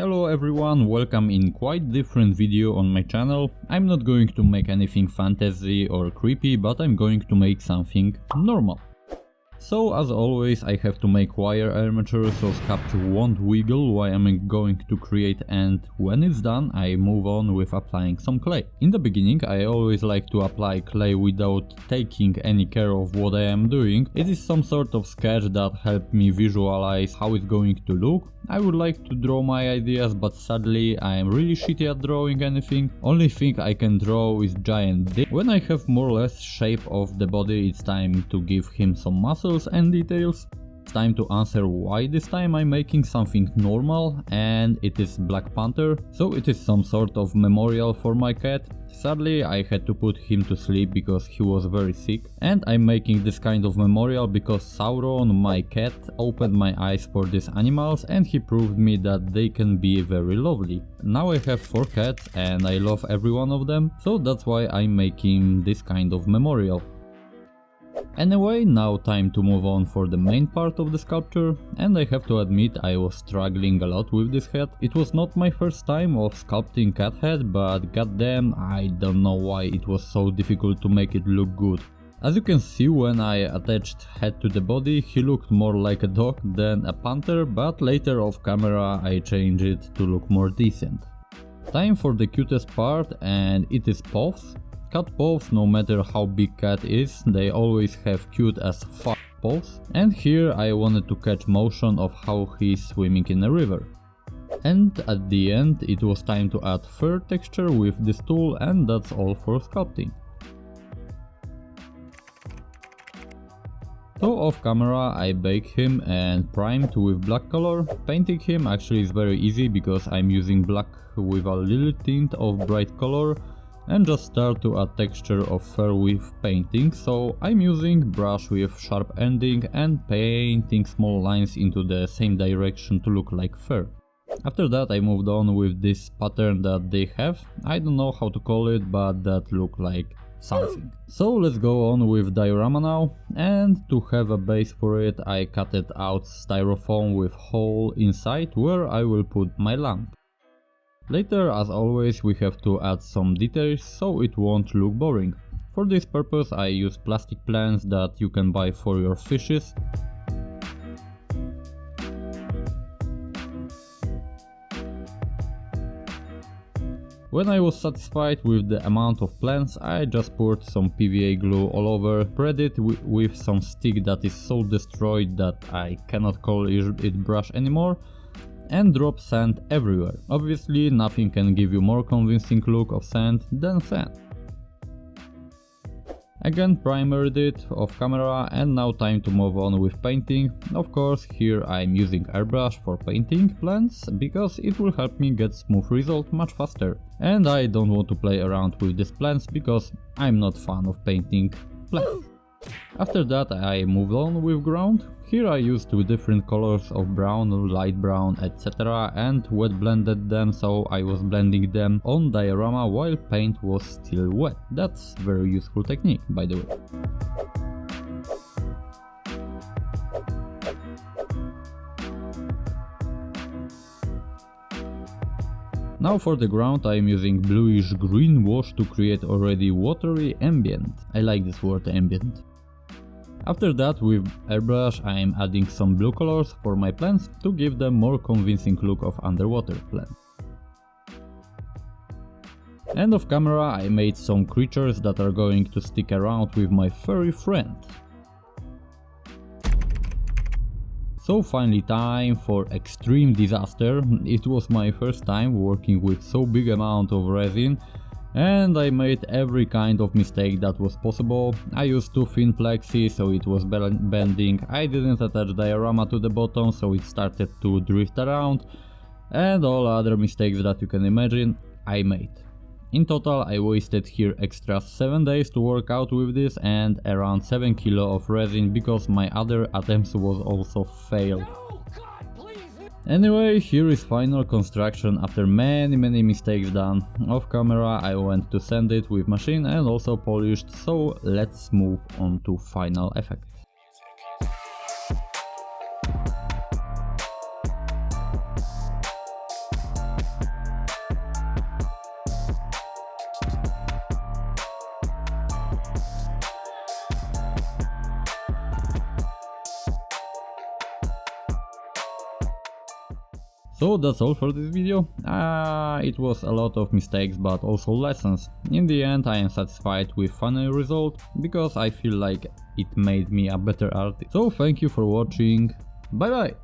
Hello everyone, welcome in quite different video on my channel. I'm not going to make anything fantasy or creepy, but I'm going to make something normal. So as always I have to make wire armature so sculpture won't wiggle while I'm going to create, and when it's done I move on with applying some clay. In the beginning I always like to apply clay without taking any care of what I am doing. It is some sort of sketch that helped me visualize how it's going to look. I would like to draw my ideas, but sadly I am really shitty at drawing anything. Only thing I can draw is giant dick. When I have more or less shape of the body, it's time to give him some muscles and details. It's time to answer why this time I'm making something normal, and it is Black Panther. So it is some sort of memorial for my cat. Sadly I had to put him to sleep because he was very sick, and I'm making this kind of memorial because Sauron, my cat, opened my eyes for these animals and he proved me that they can be very lovely. Now I have 4 cats and I love every one of them, so that's why I'm making this kind of memorial. Anyway, now time to move on for the main part of the sculpture, and I have to admit I was struggling a lot with this head. It was not my first time of sculpting cat head, but goddamn, I don't know why it was so difficult to make it look good. As you can see, when I attached head to the body, he looked more like a dog than a panther, but later off camera I changed it to look more decent. Time for the cutest part, and it is paws. Cat paws, no matter how big cat is, they always have cute as fuck paws, and here I wanted to catch motion of how he is swimming in a river. And at the end it was time to add fur texture with this tool, and that's all for sculpting. So off camera I bake him and primed with black color. Painting him actually is very easy because I'm using black with a little tint of bright color, and just start to add texture of fur with painting. So I'm using brush with sharp ending and painting small lines into the same direction to look like fur. After that I moved on with this pattern that they have. I don't know how to call it, but that look like something. So let's go on with diorama now, and to have a base for it I cut it out styrofoam with hole inside where I will put my lamp. Later, as always, we have to add some details so it won't look boring. For this purpose I use plastic plants that you can buy for your fishes. When I was satisfied with the amount of plants, I just poured some PVA glue all over, spread it with some stick that is so destroyed that I cannot call it brush anymore, and drop sand everywhere. Obviously nothing can give you more convincing look of sand than sand. Again primered it off camera, and now time to move on with painting. Of course here I'm using airbrush for painting plants because it will help me get smooth result much faster. And I don't want to play around with these plants because I'm not fan of painting plants. After that I moved on with ground. Here I used 2 different colors of brown, light brown, etc. and wet blended them, so I was blending them on diorama while paint was still wet. That's very useful technique, by the way. Now for the ground I am using bluish green wash to create already watery ambient. I like this word, ambient. After that, with airbrush I am adding some blue colors for my plants to give them more convincing look of underwater plants. And off camera I made some creatures that are going to stick around with my furry friend. So finally time for extreme disaster. It was my first time working with so big amount of resin, and I made every kind of mistake that was possible. I used too thin plexi so it was bending, I didn't attach diorama to the bottom so it started to drift around, and all other mistakes that you can imagine I made. In total I wasted here extra 7 days to work out with this and around 7 kilo of resin because my other attempts was also failed. Anyway, here is final construction after many mistakes done. Off camera I went to sand it with machine and also polished, so let's move on to final effect. So that's all for this video. It was a lot of mistakes but also lessons. In the end I am satisfied with final result because I feel like it made me a better artist. So thank you for watching, bye bye!